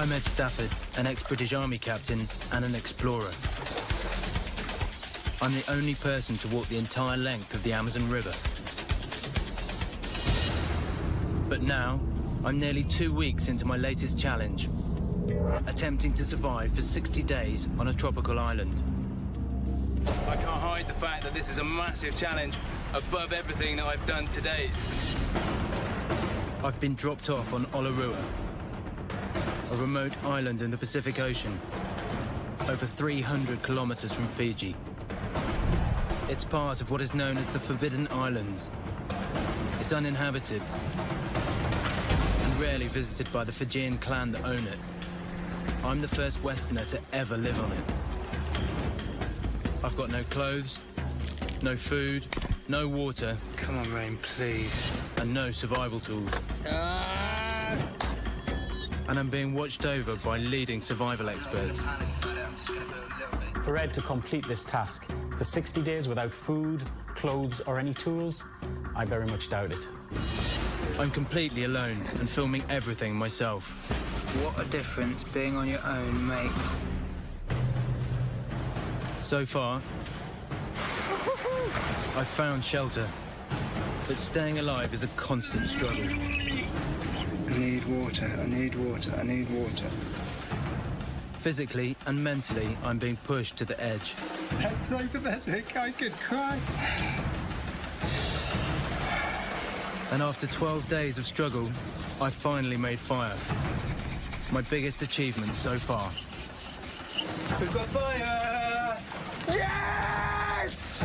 I'm Ed Stafford, an ex-British Army captain and an explorer. I'm the only person to walk the entire length of the Amazon River. But now, I'm nearly 2 weeks into my latest challenge, attempting to survive for 60 days on a tropical island. I can't hide the fact that this is a massive challenge above everything that I've done to date. I've been dropped off on Olarua, a remote island in the Pacific Ocean, over 300 kilometers from Fiji. It's part of what is known as the Forbidden Islands. It's uninhabited and rarely visited by the Fijian clan that own it. I'm the first Westerner to ever live on it. I've got no clothes, no food, no water. Come on, Rain, please. And no survival tools. And I'm being watched over by leading survival experts. For Ed to complete this task for 60 days without food, clothes or any tools, I very much doubt it. I'm completely alone and filming everything myself. What a difference being on your own makes. So far, I've found shelter, but staying alive is a constant struggle. I need water, I need water, I need water. Physically and mentally, I'm being pushed to the edge. That's so pathetic, I could cry. And after 12 days of struggle, I finally made fire. My biggest achievement so far. We've got fire! Yes!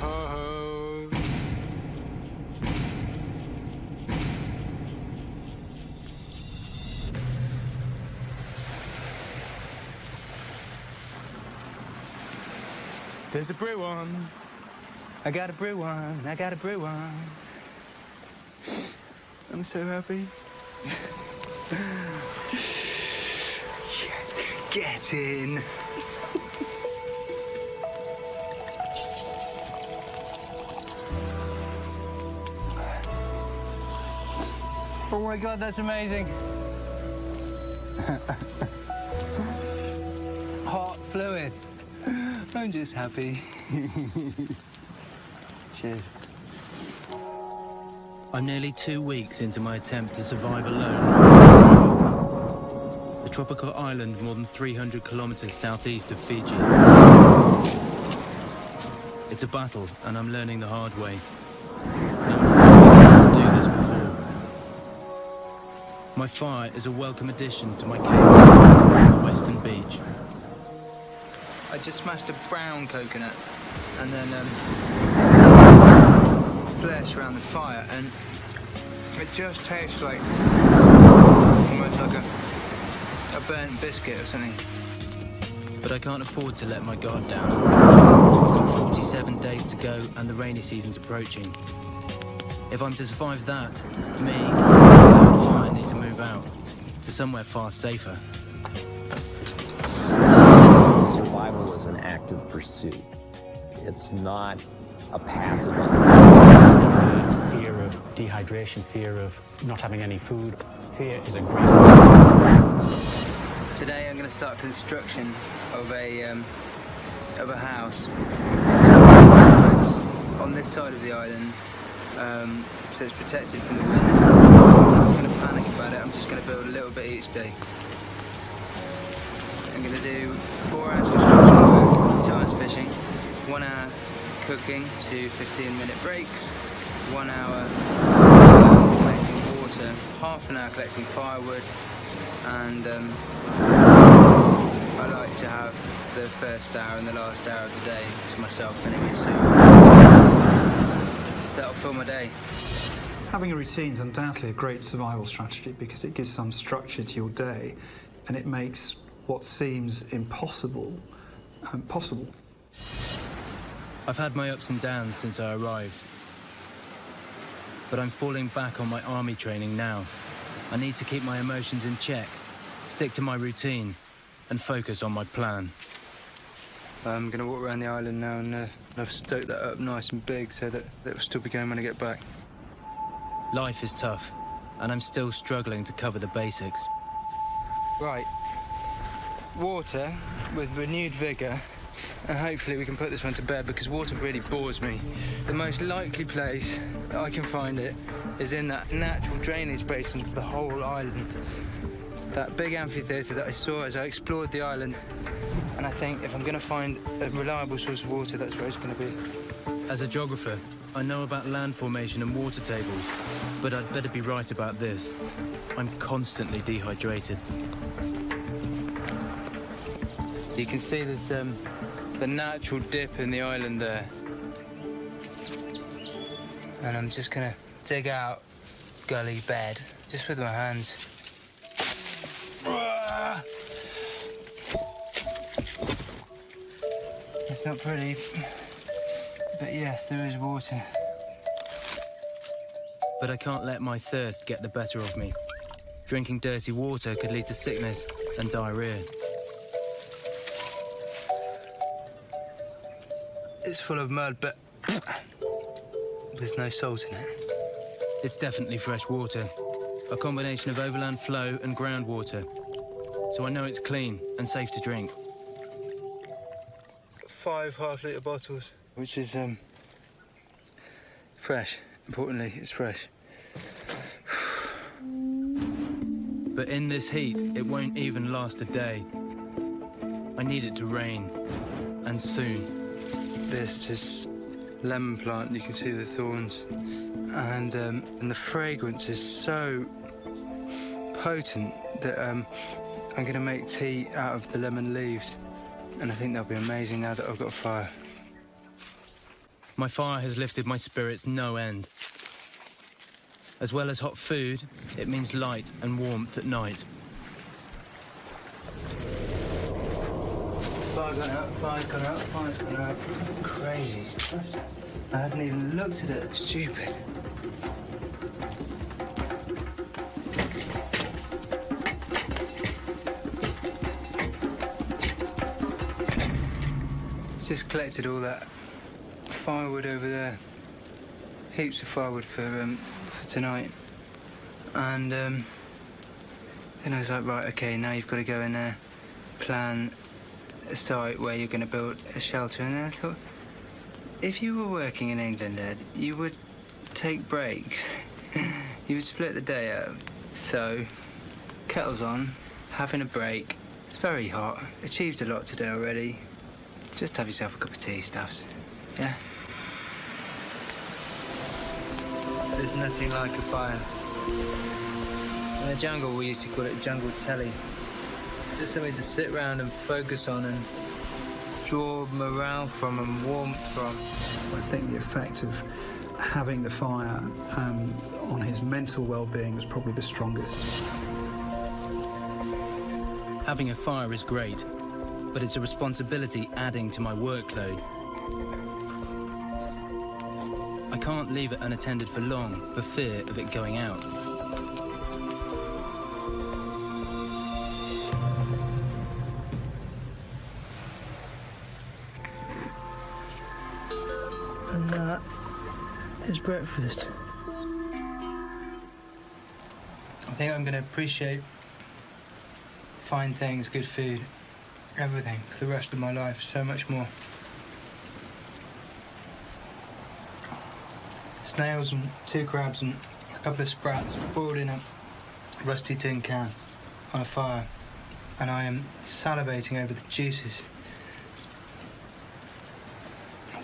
Oh. There's a brew on. I got a brew on. I got a brew on. I'm so happy. Get in. Oh my God, that's amazing. Hot fluid. I'm just happy. Cheers. I'm nearly 2 weeks into my attempt to survive alone. The tropical island more than 300 kilometers southeast of Fiji. It's a battle, and I'm learning the hard way. No one's had to do this before. My fire is a welcome addition to my cave on the western beach. I just smashed a brown coconut and then flesh around the fire, and it just tastes like almost like a burnt biscuit or something. But I can't afford to let my guard down. I've got 47 days to go and the rainy season's approaching. If I'm to survive that, me and I need to move out to somewhere far safer. Survival is an active pursuit. It's not a passive. It's fear of dehydration, fear of not having any food. Fear is a great... Today I'm going to start construction of a house. It's on this side of the island, so it's protected from the wind. I'm not going to panic about it. I'm just going to build a little bit each day. I'm going to do 4 hours construction work, 2 hours fishing, 1 hour cooking, 2 15-minute breaks, 1 hour collecting water, half an hour collecting firewood, and I like to have the first hour and the last hour of the day to myself anyway, so that'll fill my day. Having a routine is undoubtedly a great survival strategy because it gives some structure to your day and it makes what seems impossible possible. I've had my ups and downs since I arrived, but I'm falling back on my army training now. I need to keep my emotions in check, stick to my routine, and focus on my plan. I'm going to walk around the island now and I've stoked that up nice and big so that it'll still be going when I get back. Life is tough, and I'm still struggling to cover the basics. Right. Water with renewed vigour, and hopefully we can put this one to bed because water really bores me. The most likely place that I can find it is in that natural drainage basin of the whole island. That big amphitheatre that I saw as I explored the island. And I think if I'm going to find a reliable source of water, that's where it's going to be. As a geographer, I know about land formation and water tables, but I'd better be right about this. I'm constantly dehydrated. You can see there's the natural dip in the island there. And I'm just going to dig out gully bed, just with my hands. It's not pretty, but yes, there is water. But I can't let my thirst get the better of me. Drinking dirty water could lead to sickness and diarrhea. It's full of mud, but there's no salt in it. It's definitely fresh water, a combination of overland flow and groundwater. So I know it's clean and safe to drink. 5 half-litre bottles, which is fresh. Importantly, it's fresh. But in this heat, it won't even last a day. I need it to rain, and soon. There's this lemon plant, you can see the thorns, and the fragrance is so potent that I'm going to make tea out of the lemon leaves, and I think that'll be amazing now that I've got a fire. My fire has lifted my spirits no end. As well as hot food, it means light and warmth at night. Fire's gone out, fire's gone out, fire's gone out. Crazy. I hadn't even looked at it. Stupid. Just collected all that firewood over there. Heaps of firewood for tonight. And then I was like, right, okay, now you've got to go in there, plan a site where you're going to build a shelter. And then I thought, if you were working in England, Ed, you would take breaks. You would split the day up. So, kettle's on, having a break. It's very hot. Achieved a lot today already. Just have yourself a cup of tea, Staffs. Yeah? There's nothing like a fire. In the jungle, we used to call it jungle telly. Just something to sit around and focus on and draw morale from and warmth from. I think the effect of having the fire on his mental well-being was probably the strongest. Having a fire is great, but it's a responsibility adding to my workload. I can't leave it unattended for long for fear of it going out. And that is breakfast. I think I'm going to appreciate fine things, good food, everything for the rest of my life, so much more. Snails and 2 crabs and a couple of sprats boiled in a rusty tin can on a fire, and I am salivating over the juices.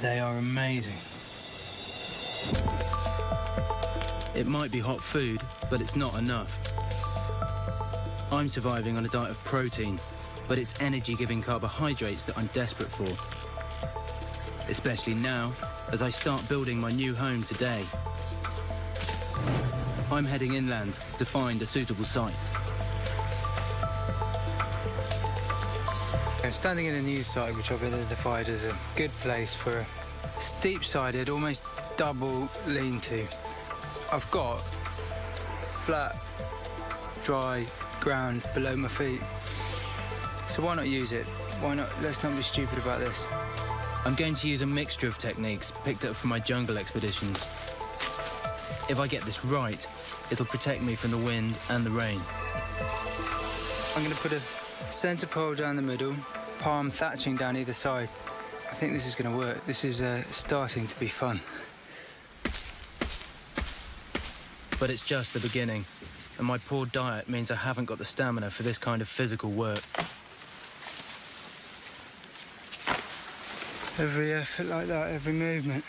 They are amazing. It might be hot food, but it's not enough. I'm surviving on a diet of protein, but it's energy-giving carbohydrates that I'm desperate for. Especially now, as I start building my new home today. I'm heading inland to find a suitable site. I'm standing in a new site which I've identified as a good place for a steep-sided, almost double lean-to. I've got flat, dry ground below my feet. So why not use it? Why not? Let's not be stupid about this. I'm going to use a mixture of techniques picked up from my jungle expeditions. If I get this right, it'll protect me from the wind and the rain. I'm going to put a centre pole down the middle, palm thatching down either side. I think this is going to work. This is starting to be fun. But it's just the beginning, and my poor diet means I haven't got the stamina for this kind of physical work. Every effort like that, every movement,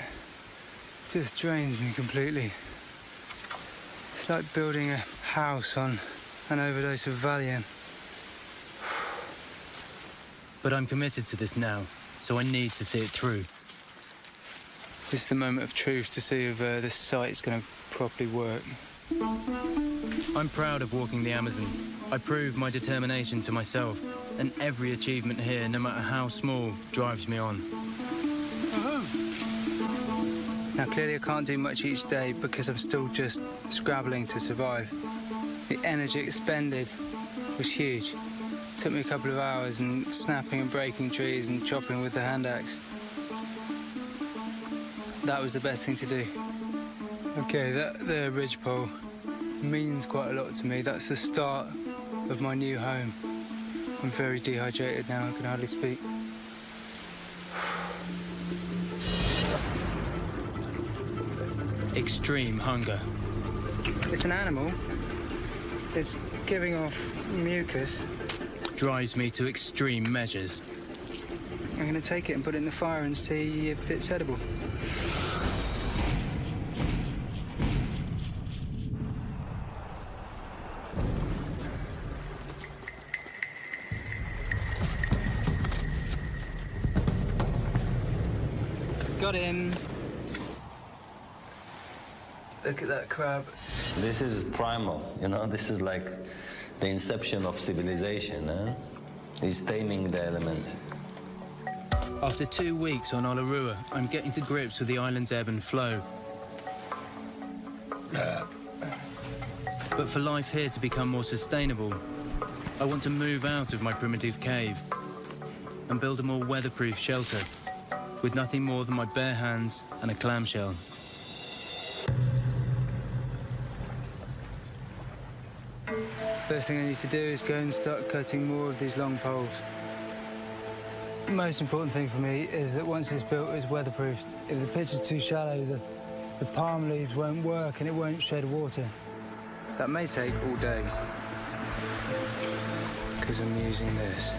just drains me completely. It's like building a house on an overdose of Valium. But I'm committed to this now, so I need to see it through. This is the moment of truth to see if this site's going to properly work. I'm proud of walking the Amazon. I proved my determination to myself, and every achievement here, no matter how small, drives me on. Now, clearly I can't do much each day because I'm still just scrabbling to survive. The energy expended was huge. It took me a couple of hours and snapping and breaking trees and chopping with the hand axe. That was the best thing to do. Okay, the ridgepole means quite a lot to me. That's the start of my new home. I'm very dehydrated now, I can hardly speak. Extreme hunger. It's an animal. It's giving off mucus. Drives me to extreme measures. I'm going to take it and put it in the fire and see if it's edible. Got him. Look at that crab. This is primal, you know, this is like the inception of civilization, eh? He's taming the elements. After 2 weeks on Olarua, I'm getting to grips with the island's ebb and flow. But for life here to become more sustainable, I want to move out of my primitive cave and build a more weatherproof shelter with nothing more than my bare hands and a clamshell. First thing I need to do is go and start cutting more of these long poles. The most important thing for me is that once it's built, it's weatherproof. If the pitch is too shallow, the palm leaves won't work and it won't shed water. That may take all day, because I'm using this.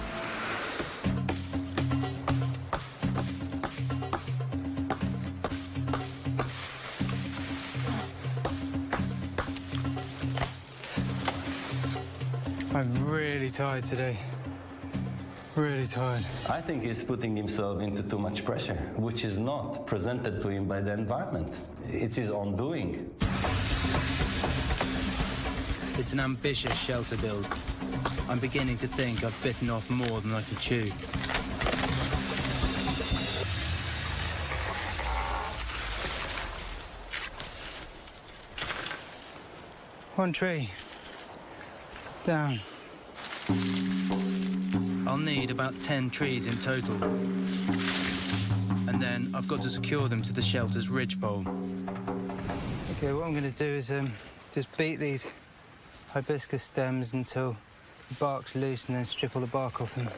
I'm really tired today. Really tired. I think he's putting himself into too much pressure, which is not presented to him by the environment. It's his own doing. It's an ambitious shelter build. I'm beginning to think I've bitten off more than I can chew. One tree. Down. I'll need about 10 trees in total. And then I've got to secure them to the shelter's ridgepole. Okay, what I'm going to do is just beat these hibiscus stems until the bark's loose and then strip all the bark off them.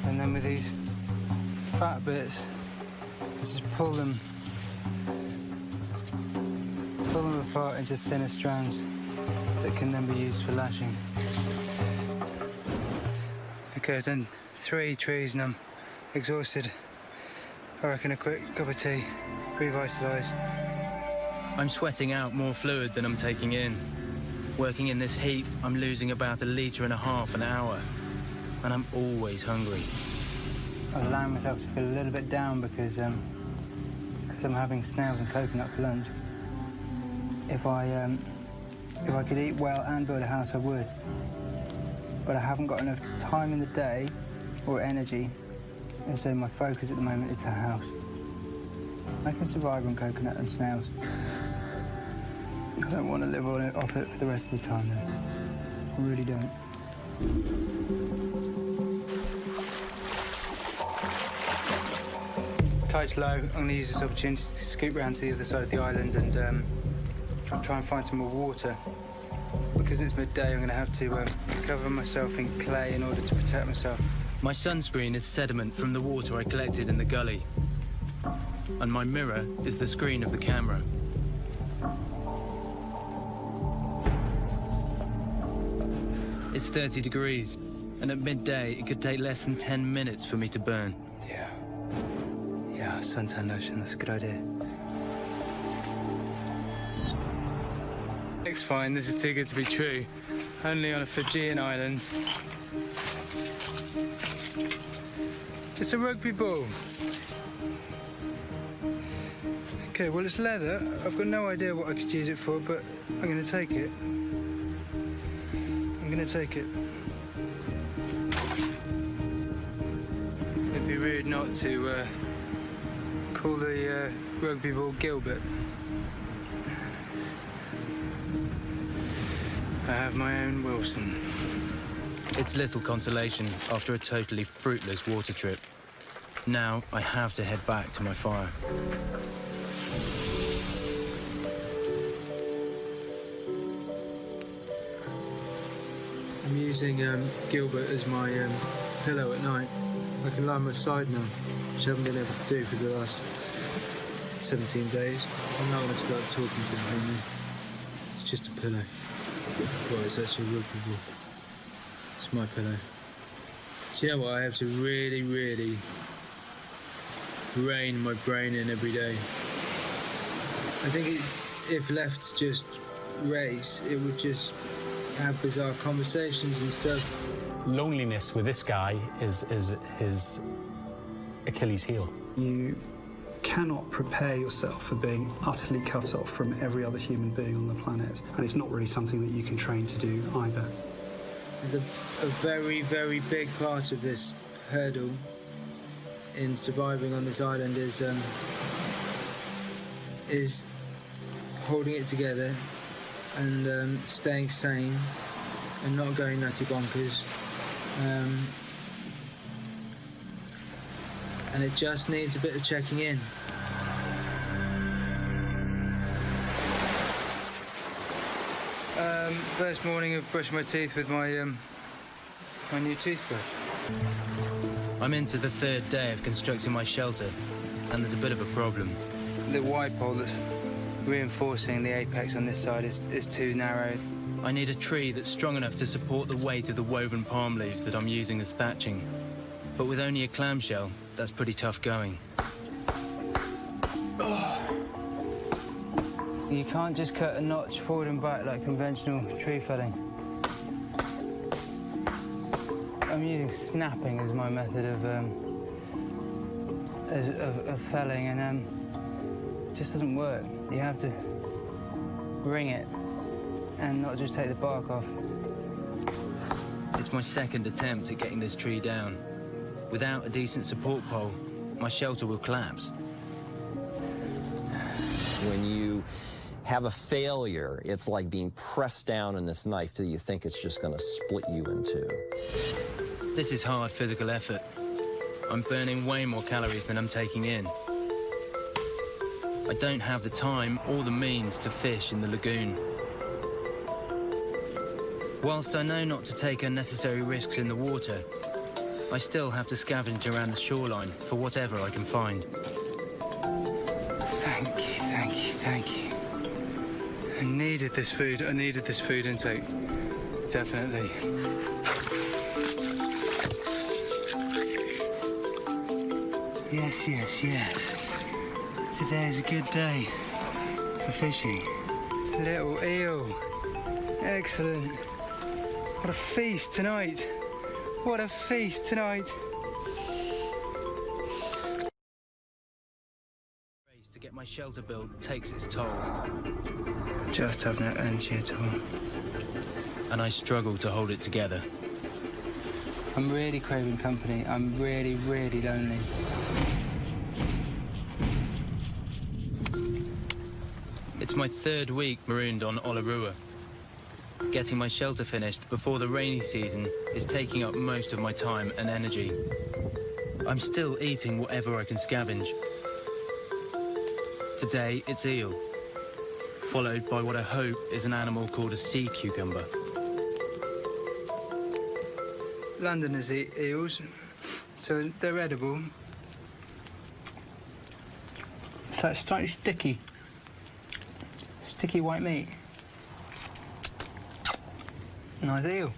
And then with these fat bits, just pull them apart into thinner strands that can then be used for lashing. Okay, I've done 3 trees and I'm exhausted. I reckon a quick cup of tea, revitalise. I'm sweating out more fluid than I'm taking in. Working in this heat, I'm losing about 1.5 litres an hour. And I'm always hungry. I'm allowing myself to feel a little bit down because I'm having snails and coconut for lunch. If I could eat well and build a house, I would. But I haven't got enough time in the day or energy, and so my focus at the moment is the house. I can survive on coconut and snails. I don't want to live on it, off it for the rest of the time, though. I really don't. Tide's low. I'm going to use this opportunity to scoot round to the other side of the island and try and find some more water. Because it's midday, I'm going to have to cover myself in clay in order to protect myself. My sunscreen is sediment from the water I collected in the gully. And my mirror is the screen of the camera. It's 30 degrees, and at midday it could take less than 10 minutes for me to burn. Yeah, suntan lotion, that's a good idea. It's fine, this is too good to be true. Only on a Fijian island. It's a rugby ball. Okay, well, it's leather. I've got no idea what I could use it for, but I'm going to take it. I'm going to take it. It'd be rude not to call the rugby ball Gilbert. I have my own Wilson. It's little consolation after a totally fruitless water trip. Now I have to head back to my fire. I'm using Gilbert as my pillow at night. I can lie on my side now, which I haven't been able to do for the last 17 days. I'm not going to start talking to him. It's just a pillow. Well, it's actually a rugby ball. It's my pillow. Do you know what? I have to really, really rein my brain in every day. I think if left to just race, it would just have bizarre conversations and stuff. Loneliness with this guy is his Achilles heel. You cannot prepare yourself for being utterly cut off from every other human being on the planet, and it's not really something that you can train to do either. A very, very big part of this hurdle in surviving on this island is holding it together and staying sane and not going nutty bonkers. And it just needs a bit of checking in. First morning of brushing my teeth with my new toothbrush. I'm into the third day of constructing my shelter, and there's a bit of a problem. The wide pole that's reinforcing the apex on this side is too narrow. I need a tree that's strong enough to support the weight of the woven palm leaves that I'm using as thatching. But with only a clamshell, that's pretty tough going. You can't just cut a notch forward and back like conventional tree felling. I'm using snapping as my method of felling, and it just doesn't work. You have to ring it and not just take the bark off. It's my second attempt at getting this tree down. Without a decent support pole, my shelter will collapse. When you have a failure, it's like being pressed down in this knife till you think it's just going to split you in two. This is hard physical effort. I'm burning way more calories than I'm taking in. I don't have the time or the means to fish in the lagoon. Whilst I know not to take unnecessary risks in the water, I still have to scavenge around the shoreline for whatever I can find. Thank you, thank you, thank you. I needed this food. I needed this food intake. Definitely. Yes, yes, yes. Today is a good day for fishing. Little eel. Excellent. What a feast tonight. What a feast tonight. To get my shelter built takes its toll. Just have no energy at all. And I struggle to hold it together. I'm really craving company. I'm really, really lonely. It's my third week marooned on Olarua. Getting my shelter finished before the rainy season is taking up most of my time and energy. I'm still eating whatever I can scavenge. Today it's eel, followed by what I hope is an animal called a sea cucumber. Londoners eat eels, so they're edible. It's like slightly sticky white meat. Nice eel.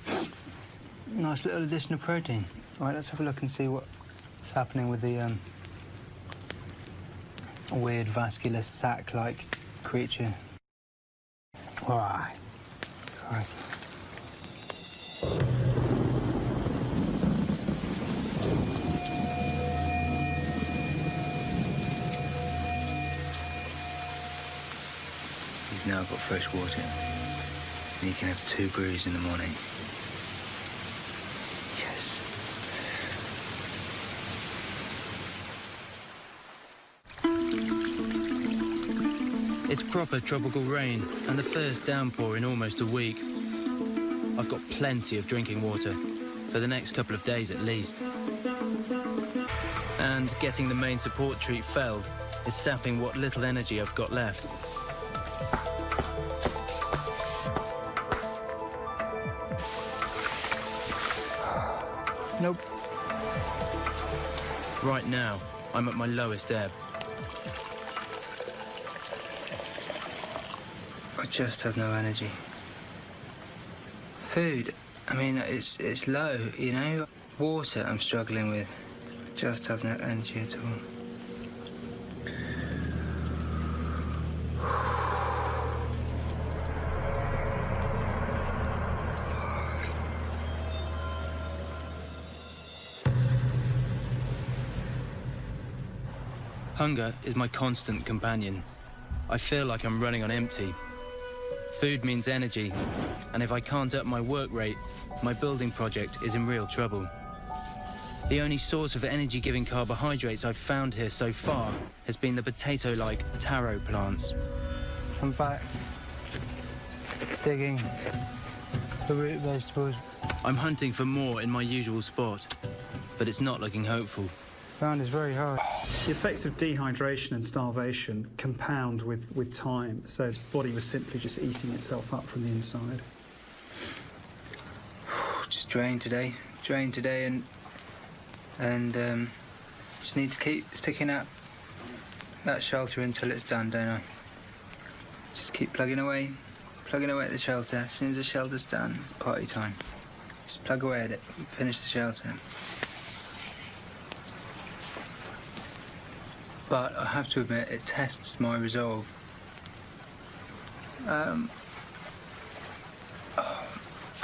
Nice little addition of protein. All right, let's have a look and see what's happening with the weird vascular sac-like creature. All right. Crikey. You've now got fresh water, and you can have 2 brews in the morning. Yes. It's proper tropical rain and the first downpour in almost a week. I've got plenty of drinking water, for the next couple of days at least. And getting the main support tree felled is sapping what little energy I've got left. Nope. Right now, I'm at my lowest ebb. I just have no energy. Food, I mean, it's low, you know. Water I'm struggling with. Just have no energy at all. Hunger is my constant companion. I feel like I'm running on empty. Food means energy, and if I can't up my work rate, my building project is in real trouble. The only source of energy-giving carbohydrates I've found here so far has been the potato-like taro plants. I'm back. Digging for root vegetables. I'm hunting for more in my usual spot, but it's not looking hopeful. Ground is very hard. The effects of dehydration and starvation compound with time, so his body was simply just eating itself up from the inside. Just drained today, and just need to keep sticking out that shelter until it's done, don't I? Just keep plugging away at the shelter. As soon as the shelter's done, it's party time. Just plug away at it and finish the shelter. But I have to admit, it tests my resolve. I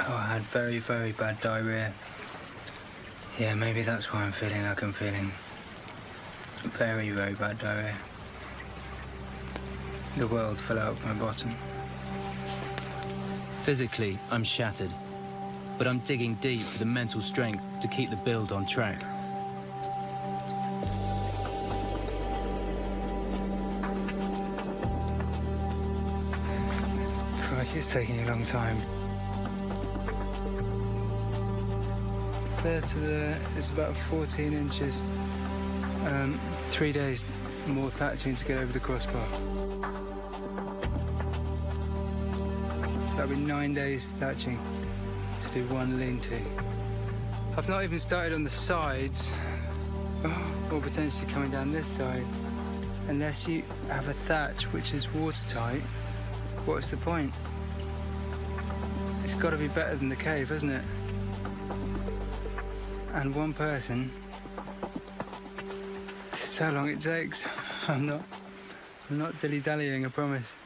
had very, very bad diarrhea. Yeah, maybe that's why I'm feeling like I'm feeling. Very, very bad diarrhea. The world fell out of my bottom. Physically, I'm shattered, but I'm digging deep for the mental strength to keep the build on track. It's taking a long time. There to there is about 14 inches. 3 days more thatching to get over the crossbar. So that'll be 9 days thatching to do 1 lean-to. I've not even started on the sides, or potentially coming down this side. Unless you have a thatch which is watertight, what's the point? It's got to be better than the cave, hasn't it? And 1 person. This is how long it takes. I'm not dilly-dallying, I promise.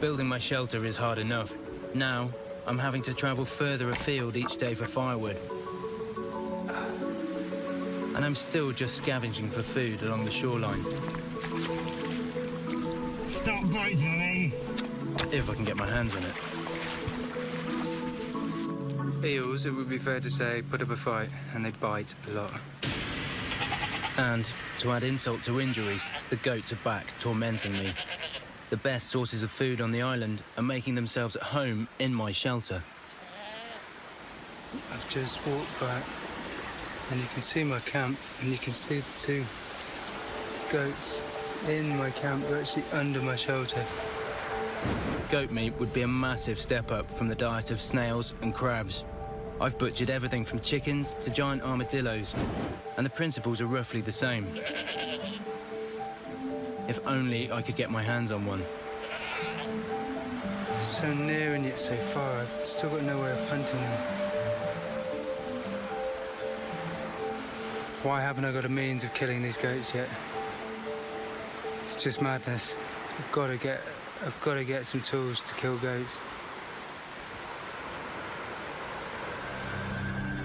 Building my shelter is hard enough. Now, I'm having to travel further afield each day for firewood. And I'm still just scavenging for food along the shoreline. Stop biting me. If I can get my hands on it. Eels, it would be fair to say, put up a fight, and they bite a lot. And, to add insult to injury, the goats are back, tormenting me. The best sources of food on the island are making themselves at home in my shelter. I've just walked back, and you can see my camp, and you can see the two goats in my camp. They're actually under my shelter. Goat meat would be a massive step up from the diet of snails and crabs. I've butchered everything from chickens to giant armadillos, and the principles are roughly the same. If only I could get my hands on one. So near and yet so far, I've still got no way of hunting them. Why haven't I got a means of killing these goats yet? It's just madness. I've got to get some tools to kill goats.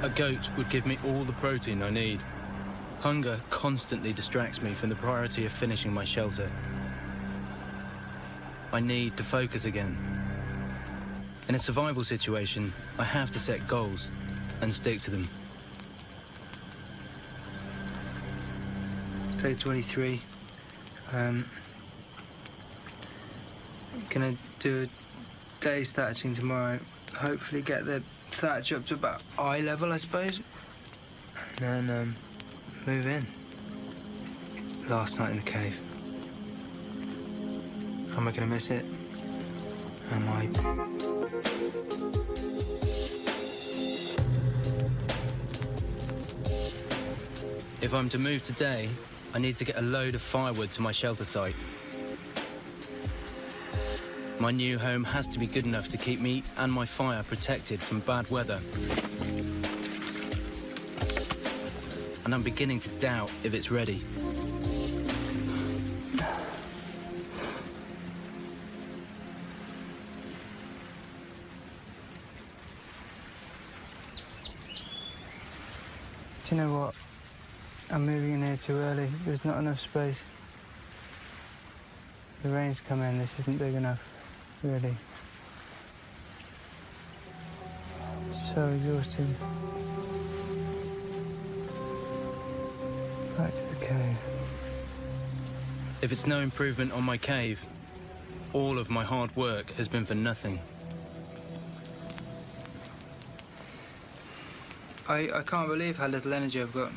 A goat would give me all the protein I need. Hunger constantly distracts me from the priority of finishing my shelter. I need to focus again. In a survival situation, I have to set goals and stick to them. Day 23. I'm gonna do a day's thatching tomorrow. Hopefully get the thatch up to about eye level, I suppose. And then move in. Last night in the cave. Am I gonna miss it? Am I? If I'm to move today, I need to get a load of firewood to my shelter site. My new home has to be good enough to keep me and my fire protected from bad weather. And I'm beginning to doubt if it's ready. Do you know what? I'm moving in here too early. There's not enough space. The rain's come in. This isn't big enough, really. So exhausted. Back to the cave. If it's no improvement on my cave, all of my hard work has been for nothing. I can't believe how little energy I've got.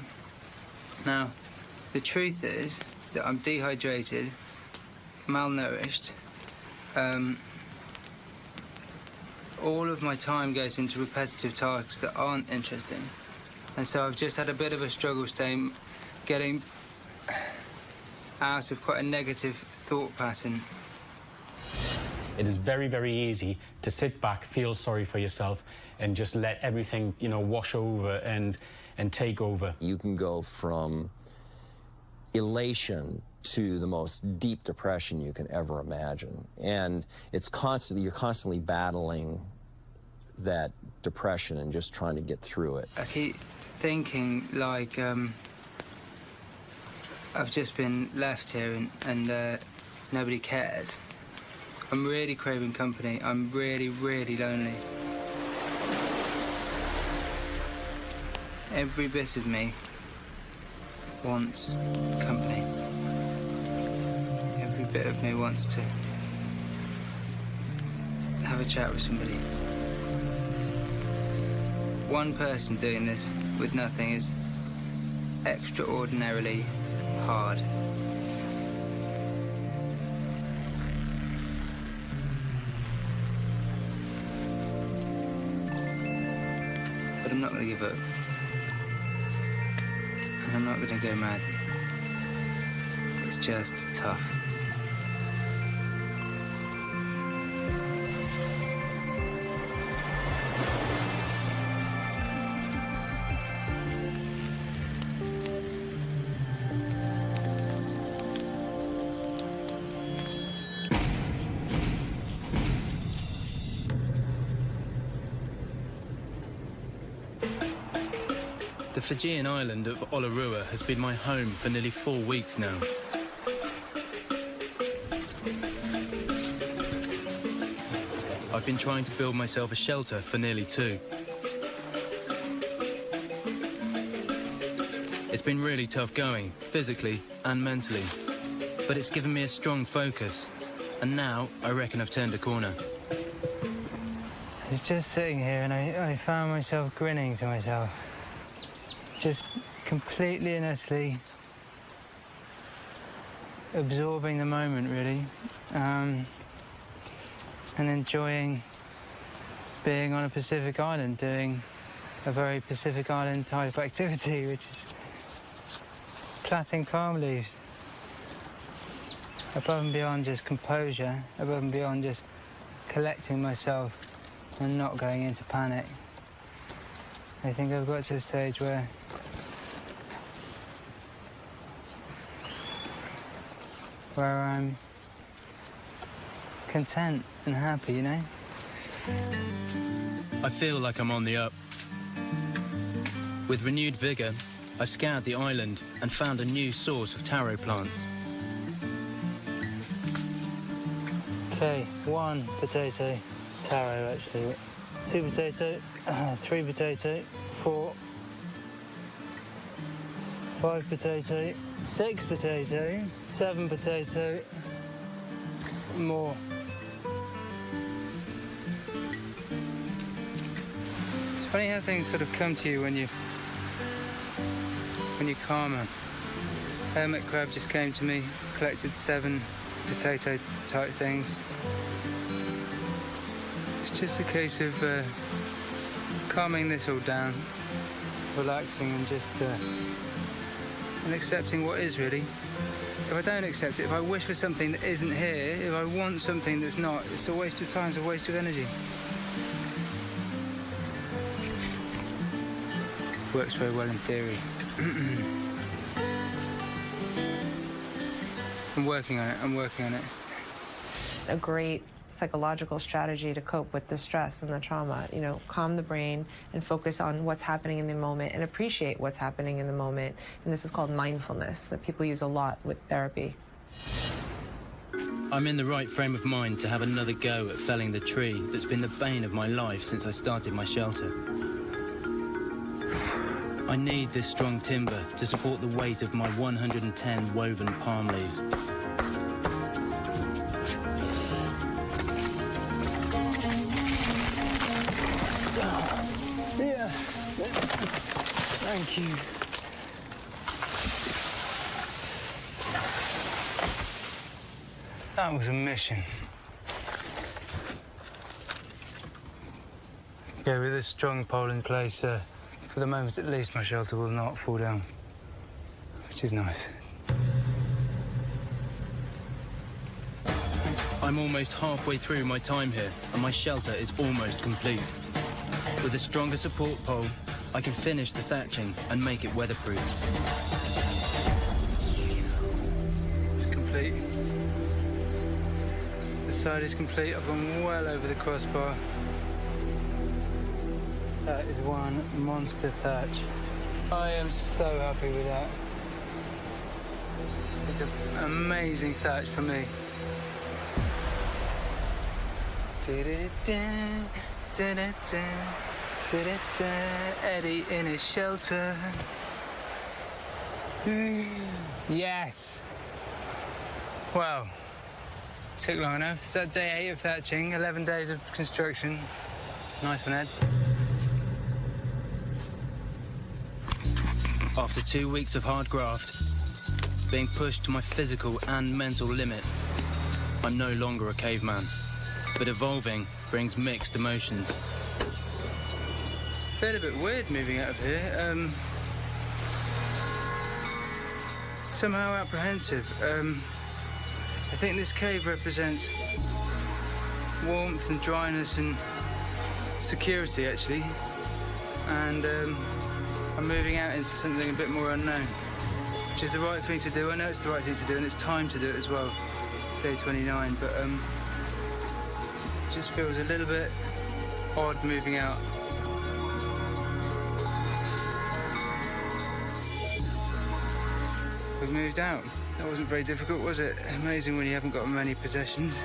Now, the truth is that I'm dehydrated, malnourished. All of my time goes into repetitive tasks that aren't interesting. And so I've just had a bit of a struggle getting out of quite a negative thought pattern. It is very, very easy to sit back, feel sorry for yourself, and just let everything, wash over and take over. You can go from elation to the most deep depression you can ever imagine. And you're constantly battling that depression and just trying to get through it. I keep thinking like I've just been left here and nobody cares. I'm really craving company. I'm really, really lonely. Every bit of me wants company. Every bit of me wants to have a chat with somebody. One person doing this with nothing is extraordinarily hard. But I'm not going to give up. And I'm not going to go mad. It's just tough. The Fijian island of Olarua has been my home for nearly 4 weeks now. I've been trying to build myself a shelter for nearly 2. It's been really tough going, physically and mentally. But it's given me a strong focus. And now, I reckon I've turned a corner. I was just sitting here and I found myself grinning to myself. Just completely and utterly absorbing the moment, really. And enjoying being on a Pacific island, doing a very Pacific island type activity, which is plaiting palm leaves. Above and beyond just composure, above and beyond just collecting myself and not going into panic. I think I've got to a stage where I'm content and happy, you know? I feel like I'm on the up. With renewed vigour, I've scoured the island and found a new source of taro plants. Okay, 1 potato, taro actually, 2 potato, 3 potato, 4, 5 potato, 6 potato, 7 potato, more. It's funny how things sort of come to you when you're calmer. Hermit crab just came to me, collected 7 potato type things. It's just a case of calming this all down, relaxing and just and accepting what is really. If I don't accept it, if I wish for something that isn't here, if I want something that's not, it's a waste of time, it's a waste of energy. Works very well in theory. I'm working on it. A great psychological strategy to cope with the stress and the trauma, you know, calm the brain and focus on what's happening in the moment and appreciate what's happening in the moment. And this is called mindfulness that people use a lot with therapy. I'm in the right frame of mind to have another go at felling the tree that's been the bane of my life since I started my shelter. I need this strong timber to support the weight of my 110 woven palm leaves. Yeah. Thank you. That was a mission. Yeah, with this strong pole in place, for the moment at least, my shelter will not fall down, which is nice. I'm almost halfway through my time here, and my shelter is almost complete. With a stronger support pole, I can finish the thatching and make it weatherproof. It's complete. The side is complete. I've gone well over the crossbar. That is one monster thatch. I am so happy with that. It's an amazing thatch for me. Eddie in his shelter. Yes. Wow. Took long enough. Is that day 8 of thatching? 11 days of construction. Nice one, Ed. After 2 weeks of hard graft, being pushed to my physical and mental limit, I'm no longer a caveman, but evolving brings mixed emotions. Felt a bit weird moving out of here. Somehow apprehensive. I think this cave represents warmth and dryness and security, actually. And I'm moving out into something a bit more unknown, which is the right thing to do. I know it's the right thing to do, and it's time to do it as well. Day 29, but it just feels a little bit odd moving out. We've moved out. That wasn't very difficult, was it? Amazing when you haven't got many possessions.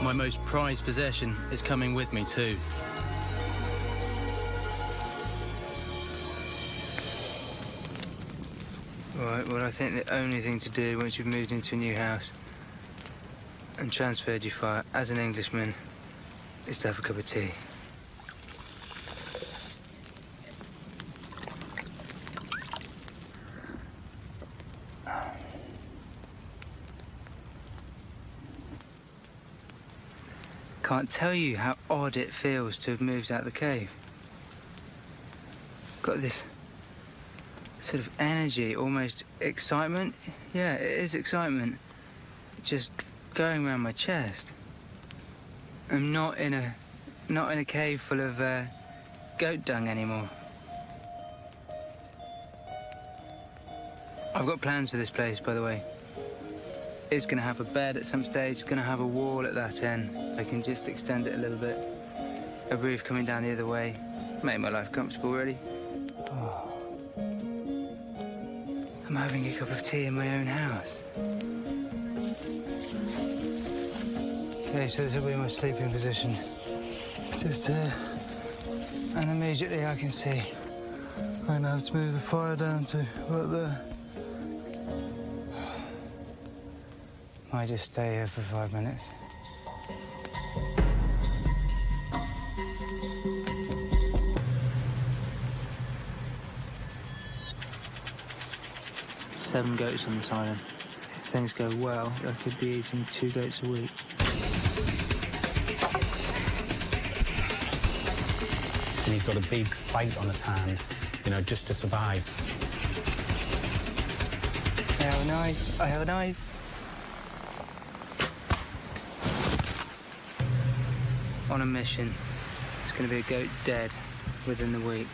My most prized possession is coming with me too. Right, well, I think the only thing to do once you've moved into a new house and transferred your fire as an Englishman is to have a cup of tea. Can't tell you how odd it feels to have moved out of the cave. Got this sort of energy, almost excitement. Yeah, it is excitement. Just going around my chest. I'm not in a cave full of goat dung anymore. I've got plans for this place, by the way. It's going to have a bed at some stage. It's going to have a wall at that end. I can just extend it a little bit. A roof coming down the other way. Make my life comfortable, really. Oh. I'm having a cup of tea in my own house. Okay, so this will be my sleeping position. Just here. And immediately I can see I'm going to have to move the fire down to right there. Might just stay here for 5 minutes. Seven goats on this island. If things go well, I could be eating 2 goats a week. And he's got a big fight on his hand, you know, just to survive. I have a knife. I have a knife. On a mission. There's going to be a goat dead within the week.